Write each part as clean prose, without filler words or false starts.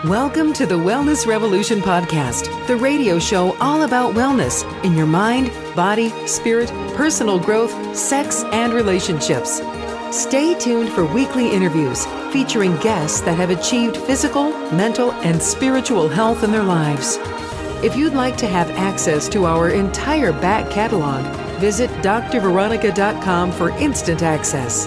Welcome to the Wellness Revolution podcast, the radio show all about wellness in your mind, body, spirit, personal growth, sex, and relationships. Stay tuned for weekly interviews featuring guests that have achieved physical, mental, and spiritual health in their lives. If you'd like to have access to our entire back catalog, visit drveronica.com for instant access.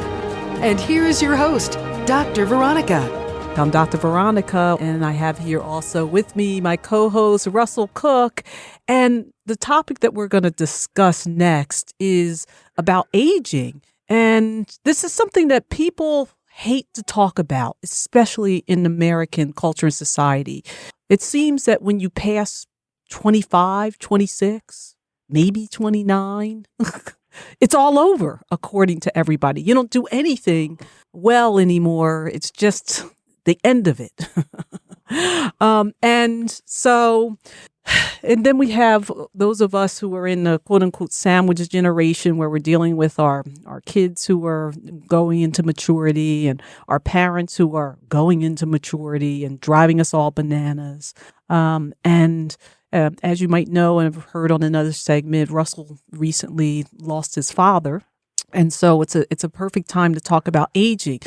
And here is your host, Dr. Veronica. I'm Dr. Veronica, and I have here also with me my co-host, Russell Cook. And the topic that we're going to discuss next is about aging. And this is something that people hate to talk about, especially in American culture and society. It seems that when you pass 25, 26, maybe 29, it's all over, according to everybody. You don't do anything well anymore. It's just the end of it. And then we have those of us who are in the quote unquote sandwich generation, where we're dealing with our kids who are going into maturity and our parents who are going into maturity and driving us all bananas. As you might know, and have heard on another segment, Russell recently lost his father. And so it's a perfect time to talk about aging.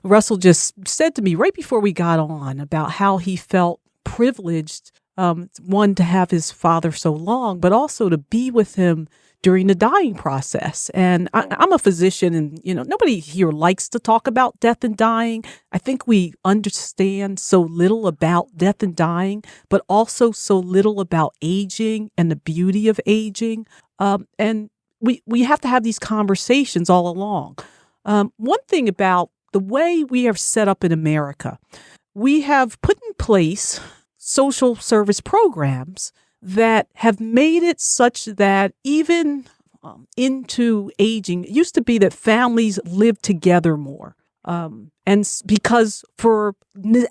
Russell just said to me right before we got on about how he felt privileged, one, to have his father so long, but also to be with him during the dying process. And I'm a physician, and nobody here likes to talk about death and dying. I think we understand so little about death and dying, but also so little about aging and the beauty of aging. And we have to have these conversations all along. One thing about the way we are set up in America, we have put in place social service programs that have made it such that even into aging, it used to be that families lived together more. Because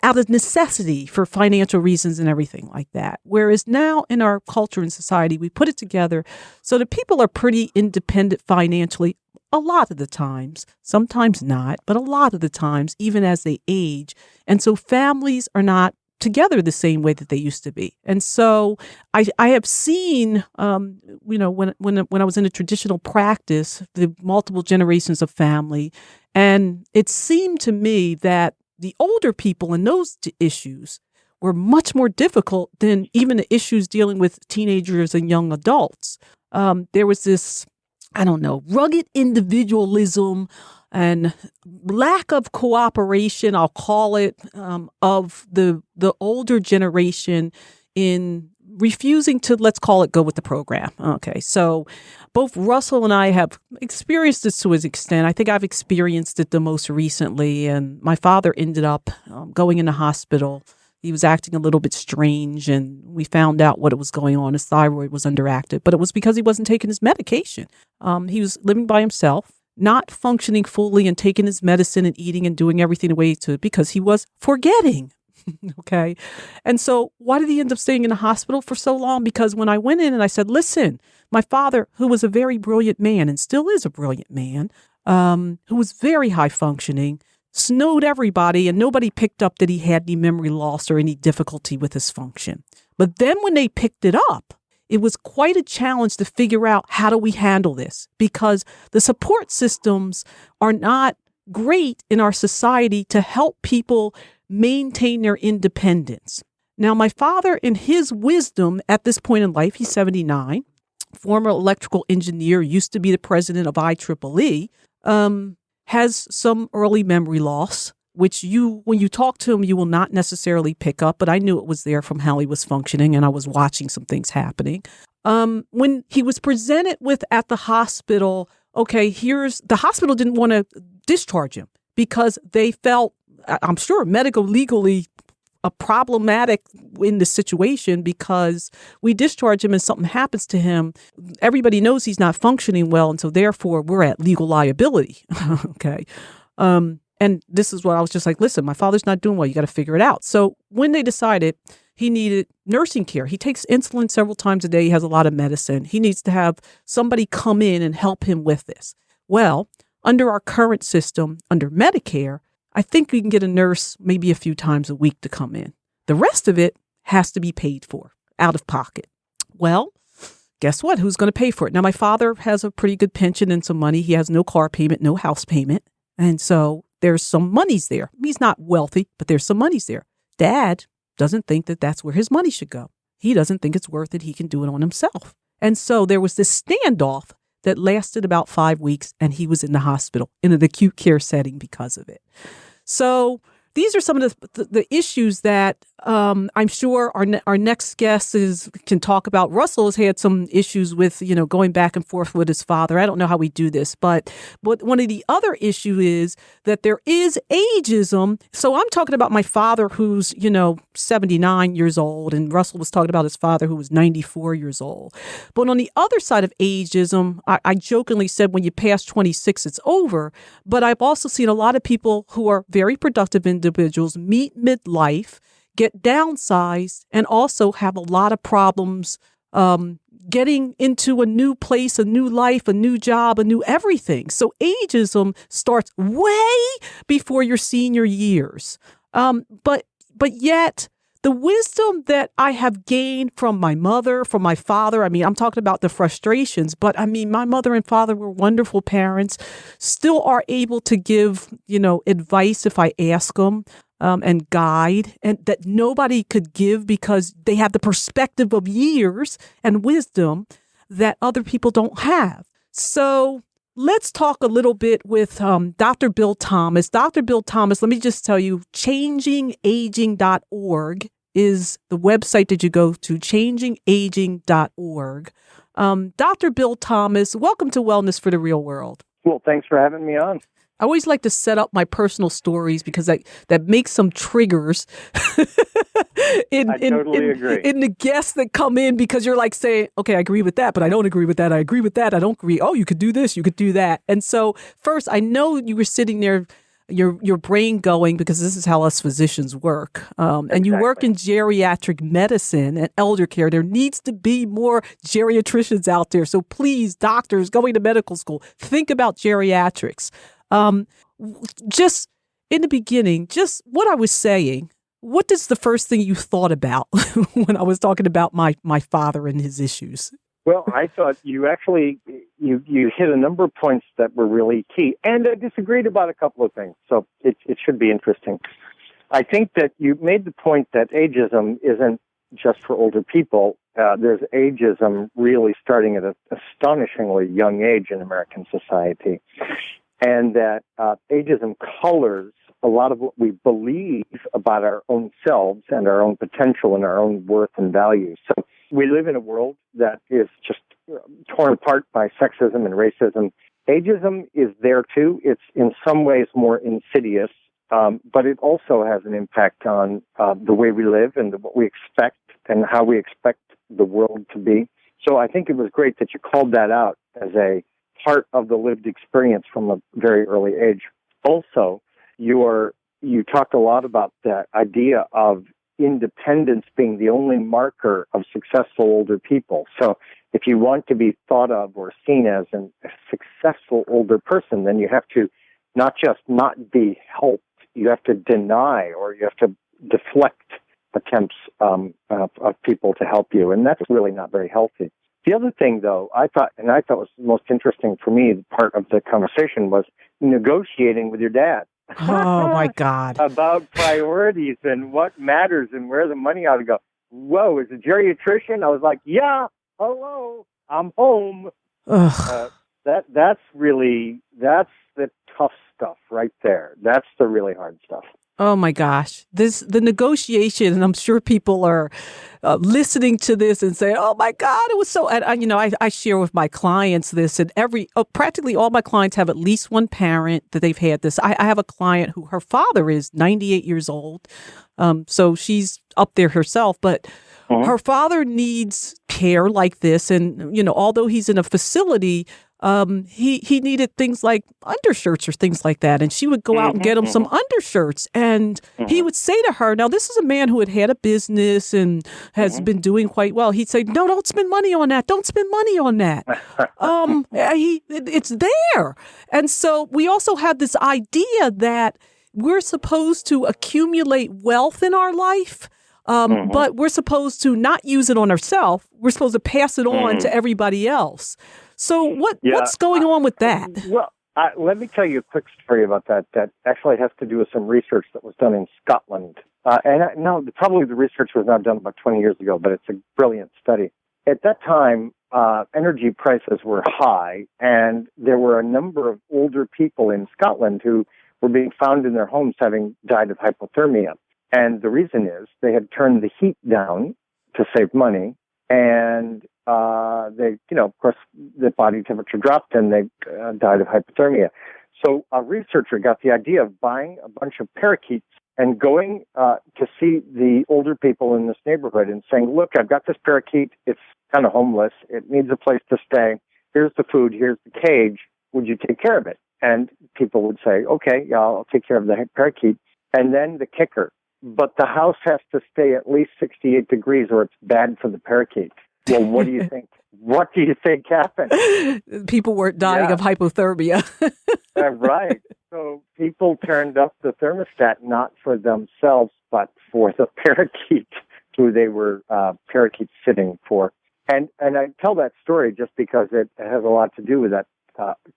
out of necessity for financial reasons and everything like that. Whereas now in our culture and society, we put it together so that people are pretty independent financially a lot of the times, sometimes not, but a lot of the times, even as they age. And so families are not together the same way that they used to be. And so I have seen, when I was in a traditional practice, the multiple generations of family. And it seemed to me that the older people in those issues were much more difficult than even the issues dealing with teenagers and young adults. There was this, rugged individualism and lack of cooperation, I'll call it, of the older generation in refusing to, let's call it, go with the program. Okay, so both Russell and I have experienced this to his extent. I think I've experienced it the most recently, and my father ended up going in the hospital. He was acting a little bit strange, and we found out what was going on. His thyroid was underactive, but it was because he wasn't taking his medication. He was living by himself, not functioning fully and taking his medicine and eating and doing everything the way he should because he was forgetting. Okay. And so why did he end up staying in the hospital for so long? Because when I went in and I said, listen, my father, who was a very brilliant man and still is a brilliant man, who was very high functioning, snowed everybody, and nobody picked up that he had any memory loss or any difficulty with his function. But then when they picked it up, it was quite a challenge to figure out, how do we handle this? Because the support systems are not great in our society to help people maintain their independence. Now, my father, in his wisdom at this point in life, he's 79, former electrical engineer, used to be the president of IEEE, has some early memory loss, which when you talk to him, you will not necessarily pick up, but I knew it was there from how he was functioning, and I was watching some things happening. When he was presented with at the hospital, the hospital didn't want to discharge him because they felt, I'm sure, legally problematic in the situation, because we discharge him and something happens to him. Everybody knows he's not functioning well, and so therefore we're at legal liability. Okay. And this is what I was just like, listen, my father's not doing well. You got to figure it out. So when they decided he needed nursing care, he takes insulin several times a day. He has a lot of medicine. He needs to have somebody come in and help him with this. Well, under our current system, under Medicare, I think we can get a nurse maybe a few times a week to come in. The rest of it has to be paid for out of pocket. Well, guess what? Who's going to pay for it? Now, my father has a pretty good pension and some money. He has no car payment, no house payment. And so there's some monies there. He's not wealthy, but there's some monies there. Dad doesn't think that that's where his money should go. He doesn't think it's worth it. He can do it on himself. And so there was this standoff that lasted about 5 weeks, and he was in the hospital in an acute care setting because of it. So these are some of the issues that I'm sure our next guest can talk about. Russell has had some issues with, going back and forth with his father. I don't know how we do this, but one of the other issue is that there is ageism. So I'm talking about my father who's, 79 years old, and Russell was talking about his father who was 94 years old. But on the other side of ageism, I jokingly said when you pass 26, it's over. But I've also seen a lot of people who are very productive individuals meet midlife, get downsized, and also have a lot of problems getting into a new place, a new life, a new job, a new everything. So ageism starts way before your senior years. But yet the wisdom that I have gained from my mother, from my father, I'm talking about the frustrations, but my mother and father were wonderful parents, still are able to give, advice if I ask them. And guide, and that nobody could give because they have the perspective of years and wisdom that other people don't have. So let's talk a little bit with Dr. Bill Thomas. Dr. Bill Thomas, let me just tell you, changingaging.org is the website that you go to, changingaging.org. Dr. Bill Thomas, welcome to Wellness for the Real World. Well, thanks for having me on. I always like to set up my personal stories because that makes some triggers I totally agree. In the guests that come in, because you're like saying, okay, I agree with that, but I don't agree with that. I agree with that. I don't agree. Oh, you could do this. You could do that. And so first, I know you were sitting there, your brain going, because this is how us physicians work. And you work in geriatric medicine and elder care. There needs to be more geriatricians out there. So please, doctors going to medical school, think about geriatrics. Just in the beginning, just what I was saying, what is the first thing you thought about when I was talking about my father and his issues? Well, I thought you actually, you hit a number of points that were really key, and I disagreed about a couple of things, so it should be interesting. I think that you made the point that ageism isn't just for older people. There's ageism really starting at an astonishingly young age in American society. And that ageism colors a lot of what we believe about our own selves and our own potential and our own worth and value. So we live in a world that is just torn apart by sexism and racism. Ageism is there too. It's in some ways more insidious, but it also has an impact on the way we live and what we expect and how we expect the world to be. So I think it was great that you called that out as a part of the lived experience from a very early age. Also, you talked a lot about the idea of independence being the only marker of successful older people. So if you want to be thought of or seen as a successful older person, then you have to not just not be helped, you have to deny or you have to deflect attempts of people to help you. And that's really not very healthy. The other thing, though, I thought was most interesting for me, part of the conversation was negotiating with your dad. Oh, my God. About priorities and what matters and where the money ought to go. Whoa, as a geriatrician, I was like, yeah, hello, I'm home. That's the tough stuff right there. That's the really hard stuff. Oh my gosh, the negotiation, and I'm sure people are listening to this and saying, "Oh my God, it was so." And I share with my clients this, and practically all my clients have at least one parent that they've had this. I have a client who her father is 98 years old, so she's up there herself, but her father needs care like this, and although he's in a facility. He needed things like undershirts or things like that. And she would go out and get him some undershirts. And he would say to her, now this is a man who had a business and has been doing quite well. He'd say, no, don't spend money on that. Don't spend money on that. It's there. And so we also have this idea that we're supposed to accumulate wealth in our life. But we're supposed to not use it on ourselves. We're supposed to pass it on to everybody else. So what's going on with that? Well, let me tell you a quick story about that. That actually has to do with some research that was done in Scotland. Probably the research was not done about 20 years ago, but it's a brilliant study. At that time, energy prices were high, and there were a number of older people in Scotland who were being found in their homes having died of hypothermia. And the reason is they had turned the heat down to save money, and of course, the body temperature dropped, and they died of hypothermia. So a researcher got the idea of buying a bunch of parakeets and going to see the older people in this neighborhood and saying, look, I've got this parakeet. It's kind of homeless. It needs a place to stay. Here's the food. Here's the cage. Would you take care of it? And people would say, okay, yeah, I'll take care of the parakeet. And then the kicker, but the house has to stay at least 68 degrees or it's bad for the parakeet. Well, what do you think? What do you think happened? People were dying of hypothermia. Right. So people turned up the thermostat not for themselves, but for the parakeet who they were parakeet sitting for. And I tell that story just because it has a lot to do with that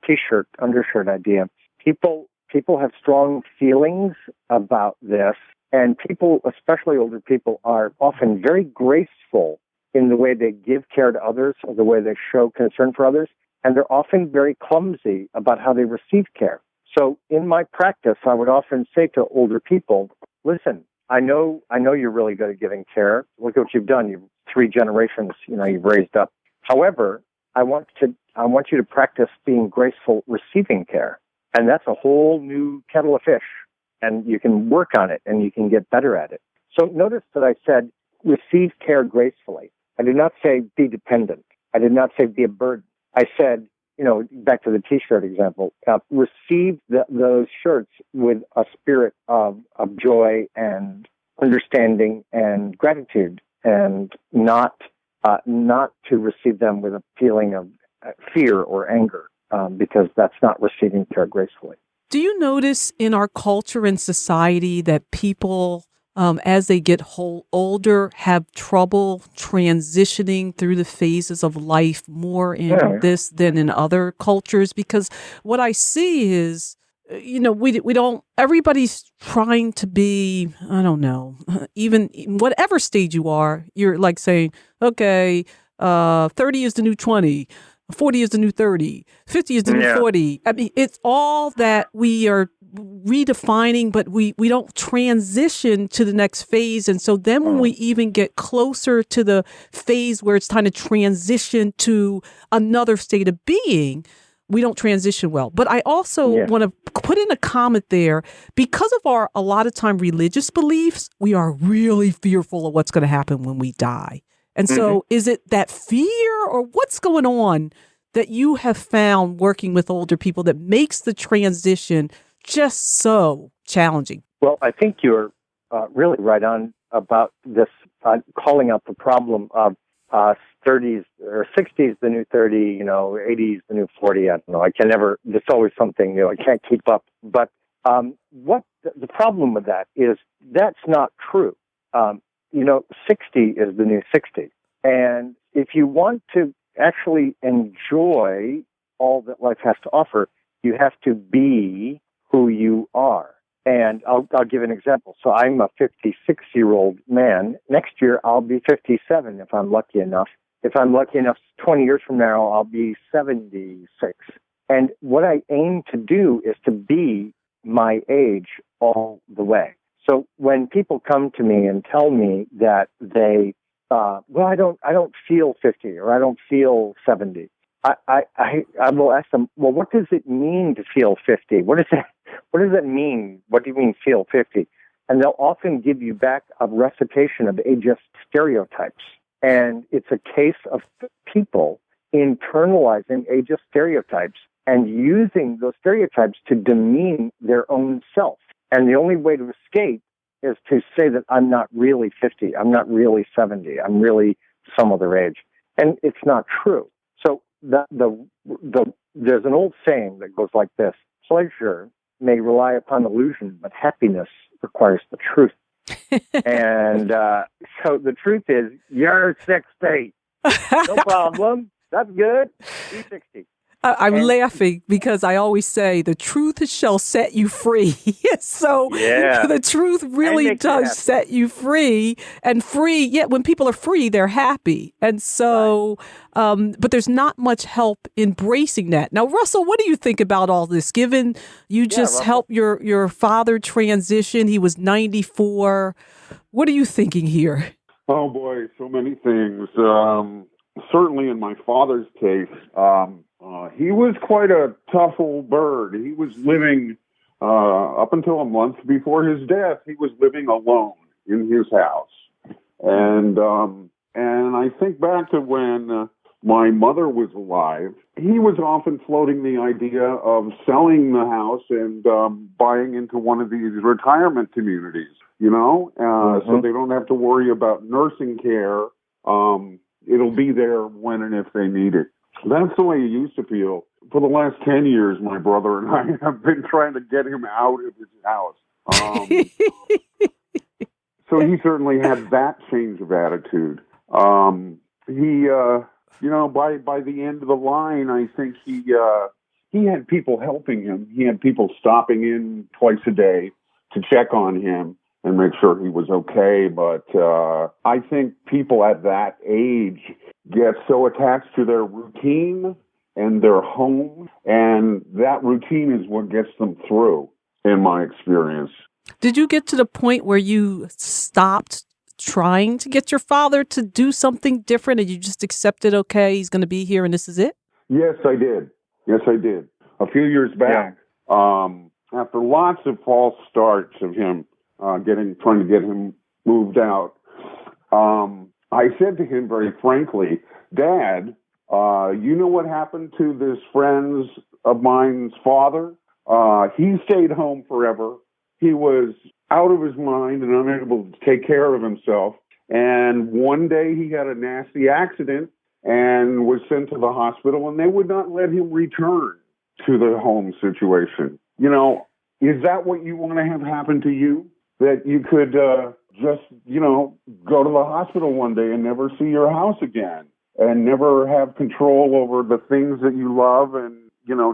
T-shirt, undershirt idea. People have strong feelings about this, and people, especially older people, are often very graceful in the way they give care to others or the way they show concern for others, and they're often very clumsy about how they receive care. So in my practice, I would often say to older people, listen, I know you're really good at giving care. Look at what you've done. You've 3 generations, you've raised up. However, I want you to practice being graceful receiving care. And that's a whole new kettle of fish. And you can work on it and you can get better at it. So notice that I said, receive care gracefully. I did not say be dependent. I did not say be a burden. I said, back to the T-shirt example, receive those shirts with a spirit of joy and understanding and gratitude, and not to receive them with a feeling of fear or anger, because that's not receiving care gracefully. Do you notice in our culture and society that people, as they get older, have trouble transitioning through the phases of life more in this than in other cultures? Because what I see is, we don't, everybody's trying to be, I don't know, even whatever stage you are, you're like saying, okay, 30 is the new 20. 40 is the new 30, 50 is the new 40. I mean, it's all that we are redefining, but we don't transition to the next phase. And so then when we even get closer to the phase where it's time to transition to another state of being, we don't transition well. But I also want to put in a comment there, because of our, a lot of time, religious beliefs, we are really fearful of what's going to happen when we die. And so is it that fear, or what's going on that you have found working with older people that makes the transition just so challenging? Well, I think you're really right on about this, calling out the problem of 30s or 60s, the new 30, 80s, the new 40. I don't know. There's always something new. I can't keep up. But what the problem with that is, that's not true. 60 is the new 60. And if you want to actually enjoy all that life has to offer, you have to be who you are. And I'll give an example. So I'm a 56-year-old man. Next year, I'll be 57 if I'm lucky enough. If I'm lucky enough, 20 years from now, I'll be 76. And what I aim to do is to be my age all the way. So when people come to me and tell me that they, I don't feel 50 or I don't feel 70, I will ask them, well, what does it mean to feel 50? What does that mean? What do you mean feel 50? And they'll often give you back a recitation of ageist stereotypes. And it's a case of people internalizing ageist stereotypes and using those stereotypes to demean their own self. And the only way to escape is to say that I'm not really 50, I'm not really 70, I'm really some other age. And it's not true. So there's an old saying that goes like this: pleasure may rely upon illusion, but happiness requires the truth. And so the truth is, you're 60. No problem. That's good. Be 60. I'm laughing because I always say the truth shall set you free. So the truth really does set you free, and free. Yeah, when people are free, they're happy. And so, but there's not much help embracing that. Now, Russell, what do you think about all this? Given you just helped your father transition, he was 94. What are you thinking here? Oh boy, so many things. Certainly in my father's case, he was quite a tough old bird. He was living, up until a month before his death, he was living alone in his house. And I think back to when my mother was alive, he was often floating the idea of selling the house and buying into one of these retirement communities, so they don't have to worry about nursing care. It'll be there when and if they need it. That's the way it used to feel. For the last 10 years, my brother and I have been trying to get him out of his house. So he certainly had that change of attitude. By the end of the line, I think he had people helping him. He had people stopping in twice a day to check on him and make sure he was okay. But I think people at that age get so attached to their routine and their home, and that routine is what gets them through, in my experience. Did you get to the point where you stopped trying to get your father to do something different and you just accepted, okay, he's going to be here and this is it? Yes, I did. A few years back, after lots of false starts of him trying to get him moved out, I said to him very frankly, Dad, you know what happened to this friend of mine's father? He stayed home forever. He was out of his mind and unable to take care of himself. And one day he had a nasty accident and was sent to the hospital, and they would not let him return to the home situation. Is that what you want to have happen to you? That you could just, go to the hospital one day and never see your house again and never have control over the things that you love and,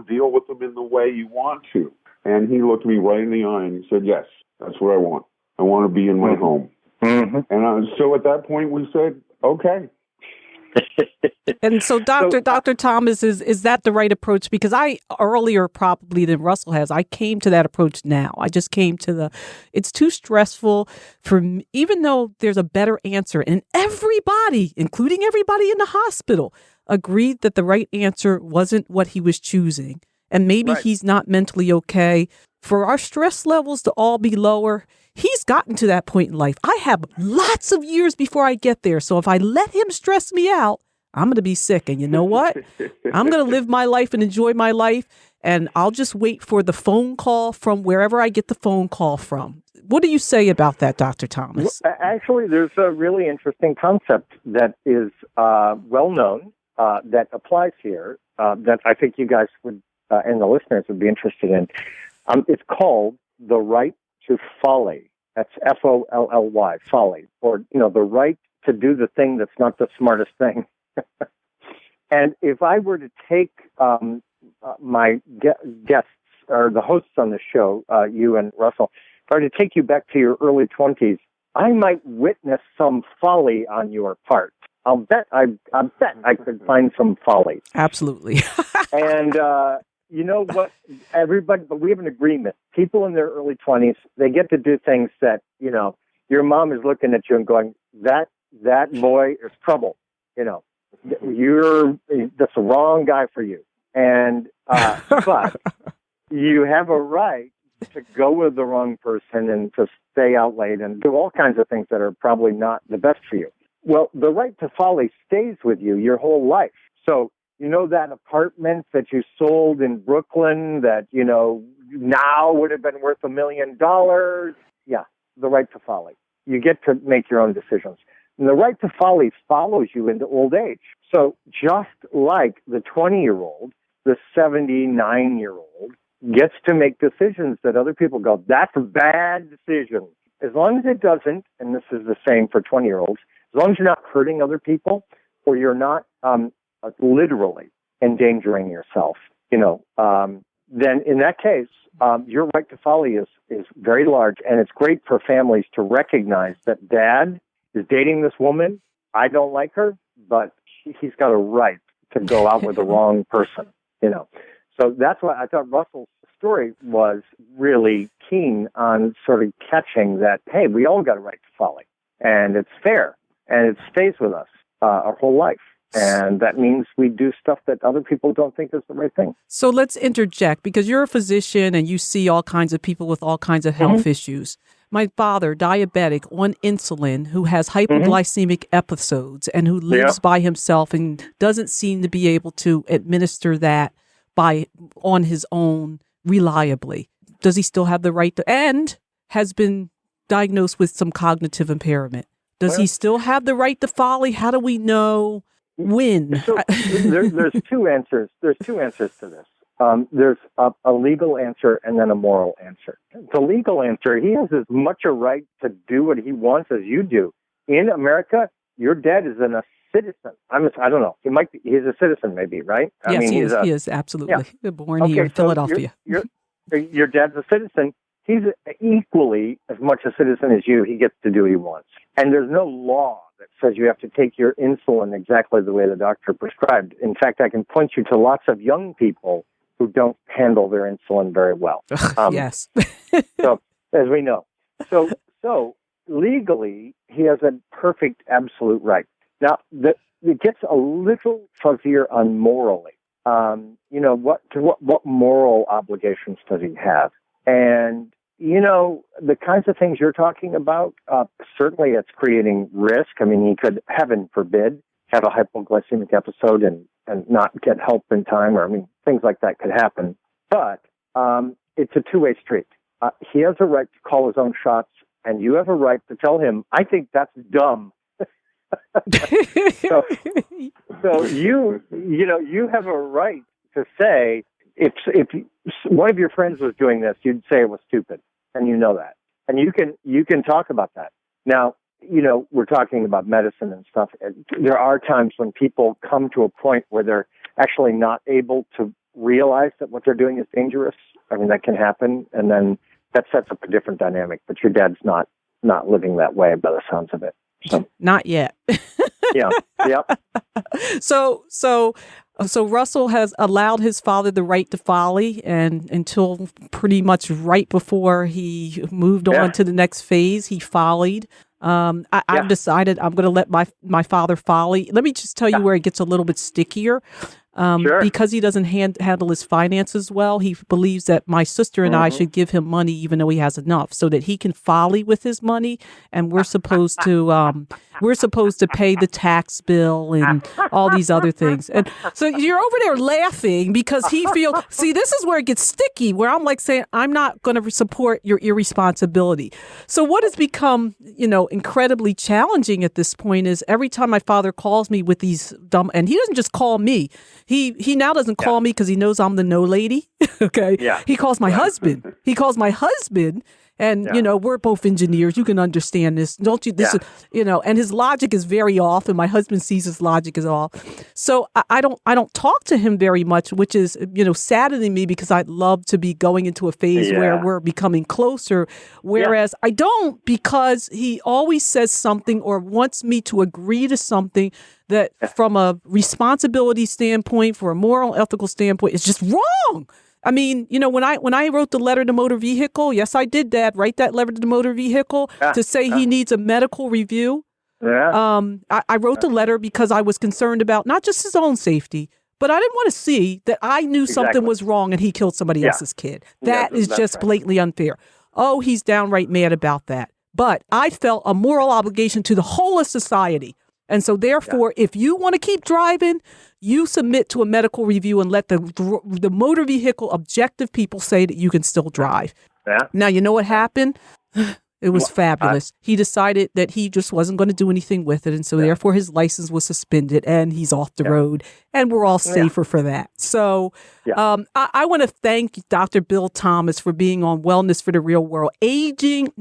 deal with them in the way you want to. And he looked me right in the eye and he said, yes, that's what I want. I want to be in my home. Mm-hmm. And so at that point we said, okay. And so Dr. Thomas, is that the right approach? Because I, earlier probably than Russell has, I came to that approach now. I just came to it's too stressful for me, even though there's a better answer. And everybody, including everybody in the hospital, agreed that the right answer wasn't what he was choosing. And maybe he's not mentally okay. For our stress levels to all be lower, he's gotten to that point in life. I have lots of years before I get there. So if I let him stress me out, I'm going to be sick. And you know what? I'm going to live my life and enjoy my life. And I'll just wait for the phone call from wherever I get the phone call from. What do you say about that, Dr. Thomas? Well, actually, there's a really interesting concept that is well known that applies here that I think you guys would and the listeners would be interested in. It's called the right to folly. That's Folly, folly, or the right to do the thing that's not the smartest thing. And if I were to take my guests or the hosts on the show, you and Russell, if I were to take you back to your early 20s, I might witness some folly on your part. I'll bet I could find some folly. Absolutely. And you know what? Everybody, but we have an agreement. People in their early 20s, they get to do things that, your mom is looking at you and going, that boy is trouble. That's the wrong guy for you. And, but you have a right to go with the wrong person and to stay out late and do all kinds of things that are probably not the best for you. Well, the right to folly stays with you your whole life. So, that apartment that you sold in Brooklyn that, now would have been worth $1 million? Yeah, the right to folly. You get to make your own decisions. And the right to folly follows you into old age. So just like the 20-year-old, the 79-year-old gets to make decisions that other people go, that's a bad decision. as long as it doesn't, and this is the same for 20-year-olds, as long as you're not hurting other people or you're not literally endangering yourself, then in that case, your right to folly is very large, and it's great for families to recognize that dad is dating this woman. I don't like her, but he's got a right to go out with the wrong person, So that's why I thought Russell's story was really keen on sort of catching that, hey, we all got a right to folly, and it's fair, and it stays with us our whole life. And that means we do stuff that other people don't think is the right thing. So let's interject, because you're a physician and you see all kinds of people with all kinds of health issues. My father, diabetic, on insulin, who has hypoglycemic episodes and who lives by himself and doesn't seem to be able to administer that on his own reliably. Does he still have the right to, and has been diagnosed with some cognitive impairment? Does he still have the right to folly? How do we know when? So there's two answers. There's two answers to this. There's a legal answer and then a moral answer. The legal answer, he has as much a right to do what he wants as you do. In America, your dad is a citizen. I don't know. He's a citizen, maybe, right? Yes, he is absolutely. Born here in Philadelphia. Your dad's a citizen. He's equally as much a citizen as you. He gets to do what he wants. And there's no law that says you have to take your insulin exactly the way the doctor prescribed. In fact, I can point you to lots of young people who don't handle their insulin very well. Yes. So, as we know. So legally, he has a perfect, absolute right. Now, it gets a little fuzzier on morally. What moral obligations does he have? And, the kinds of things you're talking about, certainly it's creating risk. I mean, he could, heaven forbid, have a hypoglycemic episode and not get help in time, or, things like that could happen. But it's a two-way street. He has a right to call his own shots, and you have a right to tell him, I think that's dumb. so you have a right to say, if one of your friends was doing this, you'd say it was stupid, and you know that, and you can talk about that. Now, we're talking about medicine and stuff. There are times when people come to a point where they're actually not able to realize that what they're doing is dangerous. That can happen, and then that sets up a different dynamic. But your dad's not living that way by the sounds of it. So. Not yet. Yeah. Yep. So Russell has allowed his father the right to folly, and until pretty much right before he moved on to the next phase, he follied. I've decided I'm going to let my father folly. Let me just tell you where it gets a little bit stickier. Because he doesn't handle his finances well, he believes that my sister and I should give him money, even though he has enough, so that he can folly with his money, and we're supposed to pay the tax bill and all these other things. And so you're over there laughing because he feels. See, this is where it gets sticky, where I'm like saying, I'm not going to support your irresponsibility. So what has become, incredibly challenging at this point is every time my father calls me with these dumb, and he doesn't just call me. He now doesn't call me because he knows I'm the no lady. Okay. Yeah. He calls my husband. He calls my husband. And, we're both engineers. You can understand this. Don't you? This is, and his logic is very off, and my husband sees his logic is off. So I don't talk to him very much, which is, saddening me, because I'd love to be going into a phase where we're becoming closer. Whereas I don't, because he always says something or wants me to agree to something that from a responsibility standpoint, for a moral, ethical standpoint, is just wrong. When I wrote the letter to motor vehicle, yes, I did, Dad, write that letter to the motor vehicle to say he needs a medical review. Yeah. I wrote the letter because I was concerned about not just his own safety, but I didn't want to see that I knew something was wrong and he killed somebody else's kid. That is just blatantly unfair. Oh, he's downright mad about that. But I felt a moral obligation to the whole of society. And so therefore, if you want to keep driving, you submit to a medical review and let the motor vehicle objective people say that you can still drive. Yeah. Now, you know what happened? It was fabulous. He decided that he just wasn't going to do anything with it. And so therefore his license was suspended and he's off the road, and we're all safer for that. So I want to thank Dr. Bill Thomas for being on Wellness for the Real World. Changing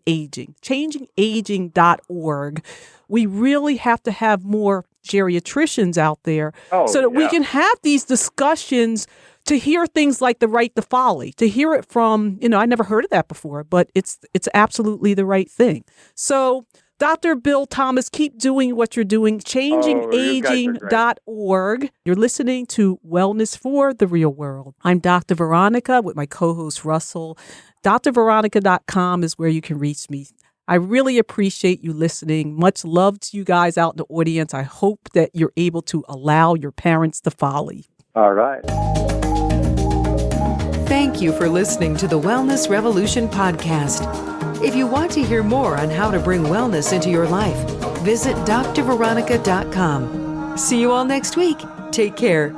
Aging, changingaging.org. We really have to have more geriatricians out there so that we can have these discussions, to hear things like the right to folly, to hear it from, I never heard of that before, but it's absolutely the right thing. So Dr. Bill Thomas, keep doing what you're doing. Changingaging.org. You're listening to Wellness for the Real World. I'm Dr. Veronica with my co-host Russell. drveronica.com is where you can reach me. I really appreciate you listening. Much love to you guys out in the audience. I hope that you're able to allow your parents to folly. All right. Thank you for listening to the Wellness Revolution podcast. If you want to hear more on how to bring wellness into your life, visit drveronica.com. See you all next week. Take care.